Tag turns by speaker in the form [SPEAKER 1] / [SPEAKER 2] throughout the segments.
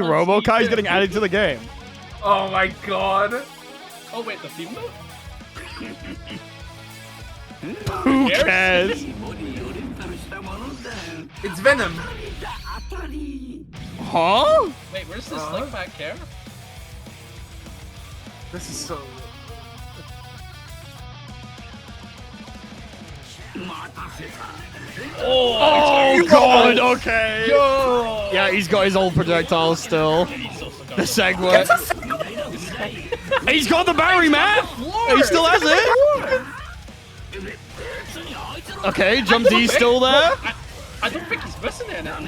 [SPEAKER 1] Robokai is getting added to the game.
[SPEAKER 2] Oh my god.
[SPEAKER 3] Oh wait, the theme note?
[SPEAKER 1] Who cares?
[SPEAKER 2] It's Venom.
[SPEAKER 1] Huh?
[SPEAKER 3] Wait, where's this slick back hair?
[SPEAKER 2] This is so.
[SPEAKER 1] Oh god, okay.
[SPEAKER 2] Yo!
[SPEAKER 1] Yeah, he's got his old projectiles still. The segue. He's got the Barry mat! He still has it! Okay, Jump D's still there.
[SPEAKER 3] I don't think he's missing it now.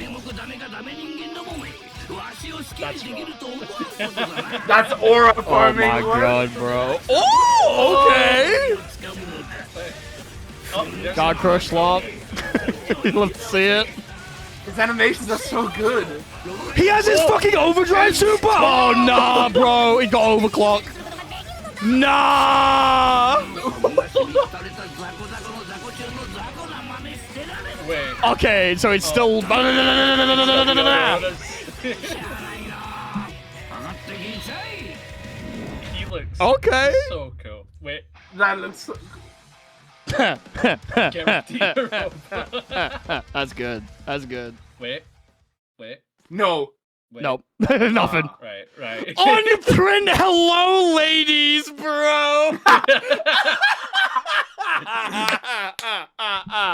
[SPEAKER 2] That's aura
[SPEAKER 1] Oh
[SPEAKER 2] farming.
[SPEAKER 1] my god, bro. Oh, okay!
[SPEAKER 3] Oh, there's
[SPEAKER 1] God Crush Slop. Love to see it.
[SPEAKER 2] His animations are so good.
[SPEAKER 1] He has his fucking overdrive super! Oh, nah, bro. He got overclock. Nah!
[SPEAKER 3] Wait.
[SPEAKER 1] Okay, so it's still...
[SPEAKER 3] He looks
[SPEAKER 1] Okay.
[SPEAKER 3] so cool. Wait.
[SPEAKER 2] That looks so.
[SPEAKER 3] Guarantee a robot.
[SPEAKER 1] That's good. That's good.
[SPEAKER 3] Wait.
[SPEAKER 2] No.
[SPEAKER 3] Wait.
[SPEAKER 1] Nope. Nothing.
[SPEAKER 3] Right.
[SPEAKER 1] On print, hello, ladies, bro.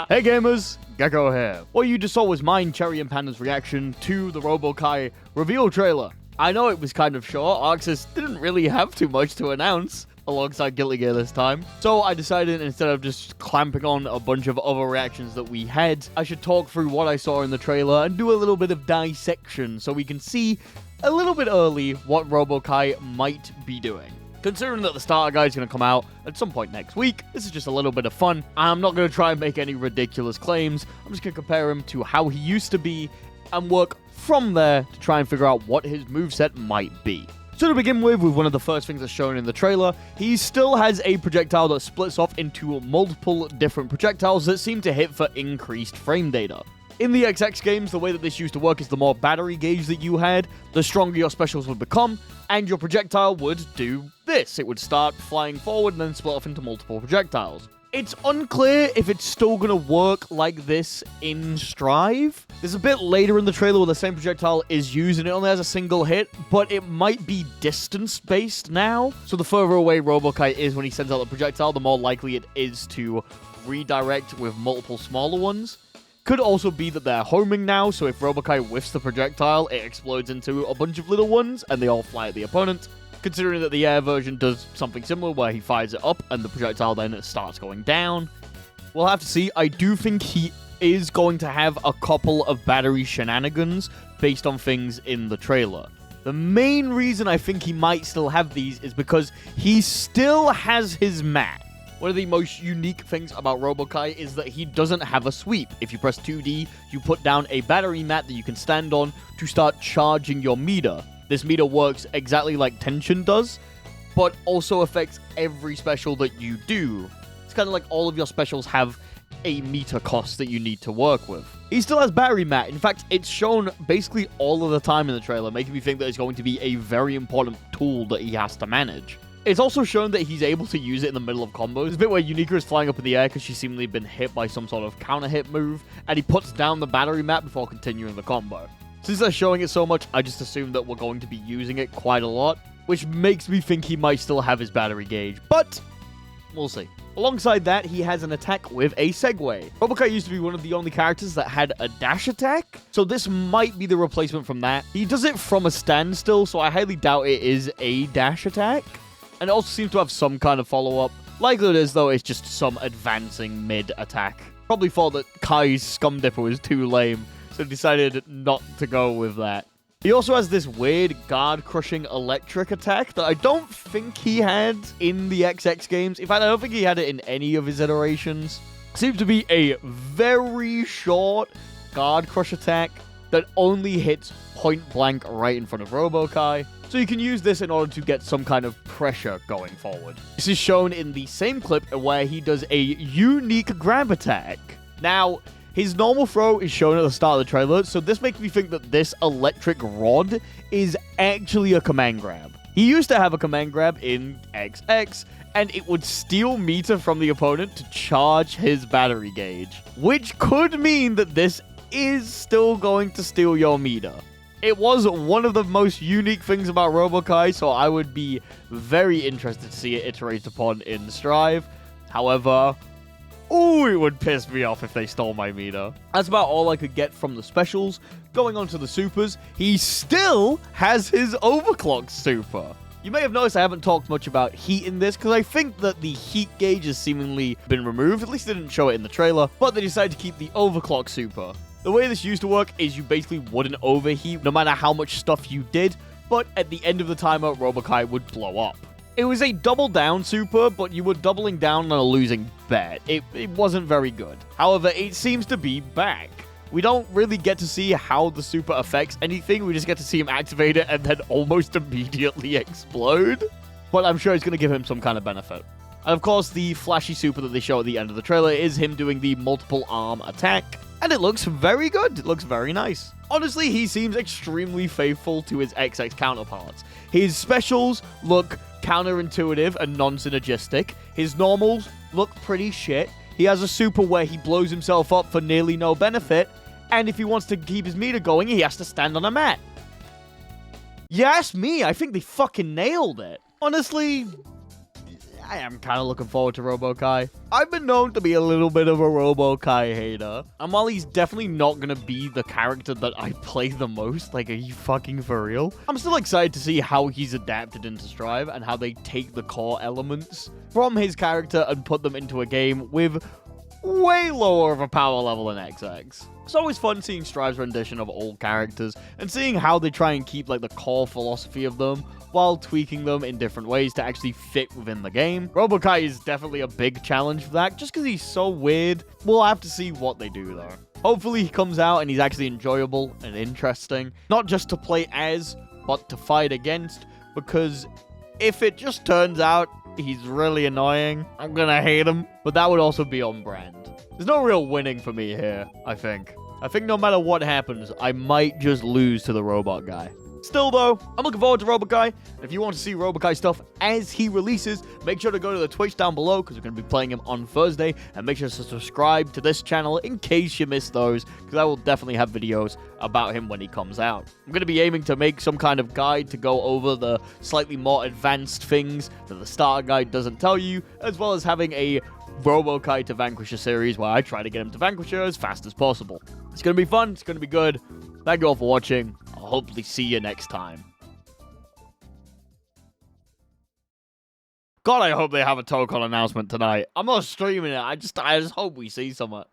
[SPEAKER 1] Hey gamers, Gecko here. What you just saw was mine, Cherry, and Panda's reaction to the Robokai reveal trailer. I know it was kind of short. Arxis didn't really have too much to announce alongside Guilty Gear this time. So I decided instead of just clamping on a bunch of other reactions that we had, I should talk through what I saw in the trailer and do a little bit of dissection so we can see a little bit early what Robokai might be doing. Considering that the starter guide is going to come out at some point next week, this is just a little bit of fun. I'm not going to try and make any ridiculous claims. I'm just going to compare him to how he used to be and work from there to try and figure out what his moveset might be. So to begin with one of the first things that's shown in the trailer, he still has a projectile that splits off into multiple different projectiles that seem to hit for increased frame data. In the XX games, the way that this used to work is the more battery gauge that you had, the stronger your specials would become, and your projectile would do this. It would start flying forward and then split off into multiple projectiles. It's unclear if it's still going to work like this in Strive. There's a bit later in the trailer where the same projectile is used and it only has a single hit, but it might be distance-based now. So the further away Robokai is when he sends out the projectile, the more likely it is to redirect with multiple smaller ones. Could also be that they're homing now, so if Robokai whiffs the projectile, it explodes into a bunch of little ones, and they all fly at the opponent. Considering that the air version does something similar, where he fires it up, and the projectile then starts going down. We'll have to see. I do think he is going to have a couple of battery shenanigans based on things in the trailer. The main reason I think he might still have these is because he still has his mat. One of the most unique things about Robokai is that he doesn't have a sweep. If you press 2D, you put down a battery mat that you can stand on to start charging your meter. This meter works exactly like tension does, but also affects every special that you do. It's kind of like all of your specials have a meter cost that you need to work with. He still has battery mat. In fact, it's shown basically all of the time in the trailer, making me think that it's going to be a very important tool that he has to manage. It's also shown that he's able to use it in the middle of combos. There's a bit where Unica is flying up in the air because she's seemingly been hit by some sort of counter hit move, and he puts down the battery mat before continuing the combo. Since they're showing it so much, I just assume that we're going to be using it quite a lot, which makes me think he might still have his battery gauge, but we'll see. Alongside that, he has an attack with a segue. Robokai used to be one of the only characters that had a dash attack, so this might be the replacement from that. He does it from a standstill, so I highly doubt it is a dash attack. And it also seems to have some kind of follow-up. Likely it is, though, it's just some advancing mid-attack. Probably thought that Kai's Scum Dipper was too lame, so decided not to go with that. He also has this weird guard-crushing electric attack that I don't think he had in the XX games. In fact, I don't think he had it in any of his iterations. Seems to be a very short guard crush attack that only hits point-blank right in front of Robokai. So you can use this in order to get some kind of pressure going forward. This is shown in the same clip where he does a unique grab attack. Now, His normal throw is shown at the start of the trailer, so this makes me think that this electric rod is actually a command grab. He used to have a command grab in XX, and it would steal meter from the opponent to charge his battery gauge, which could mean that this is still going to steal your meter. It was one of the most unique things about Robokai, so I would be very interested to see it iterated upon in Strive. However, ooh, it would piss me off if they stole my meter. That's about all I could get from the specials. Going on to the supers, he still has his overclock super. You may have noticed I haven't talked much about heat in this, because I think that the heat gauge has seemingly been removed. At least they didn't show it in the trailer, but they decided to keep the overclock super. The way this used to work is you basically wouldn't overheat no matter how much stuff you did, but at the end of the timer, Robokai would blow up. It was a double down super, but you were doubling down on a losing bet. It wasn't very good. However, it seems to be back. We don't really get to see how the super affects anything. We just get to see him activate it and then almost immediately explode. But I'm sure it's going to give him some kind of benefit. And of course, the flashy super that they show at the end of the trailer is him doing the multiple arm attack. And it looks very good. It looks very nice. Honestly, he seems extremely faithful to his XX counterparts. His specials look counterintuitive and non-synergistic. His normals look pretty shit. He has a super where he blows himself up for nearly no benefit, and if he wants to keep his meter going, he has to stand on a mat. You ask me, I think they fucking nailed it. Honestly, I am kind of looking forward to Robokai. I've been known to be a little bit of a Robokai hater. And while he's definitely not going to be the character that I play the most, like, are you fucking for real? I'm still excited to see how he's adapted into Strive and how they take the core elements from his character and put them into a game with way lower of a power level than XX. It's always fun seeing Strive's rendition of old characters and seeing how they try and keep, like, the core philosophy of them while tweaking them in different ways to actually fit within the game. Robokai is definitely a big challenge for that, just because he's so weird. We'll have to see what they do, though. Hopefully he comes out and he's actually enjoyable and interesting, not just to play as, but to fight against, because if it just turns out he's really annoying, I'm gonna hate him, but that would also be on brand. There's no real winning for me here, I think. I think no matter what happens, I might just lose to the robot guy. Still, though, I'm looking forward to Robokai. If you want to see Robokai stuff as he releases, make sure to go to the Twitch down below, because we're going to be playing him on Thursday. And make sure to subscribe to this channel in case you missed those, because I will definitely have videos about him when he comes out. I'm going to be aiming to make some kind of guide to go over the slightly more advanced things that the starter guide doesn't tell you, as well as having a Robokai to Vanquisher series where I try to get him to Vanquisher as fast as possible. It's going to be fun. It's going to be good. Thank you all for watching. I'll hopefully see you next time. God, I hope they have a Tokon announcement tonight. I'm not streaming it. I just hope we see some.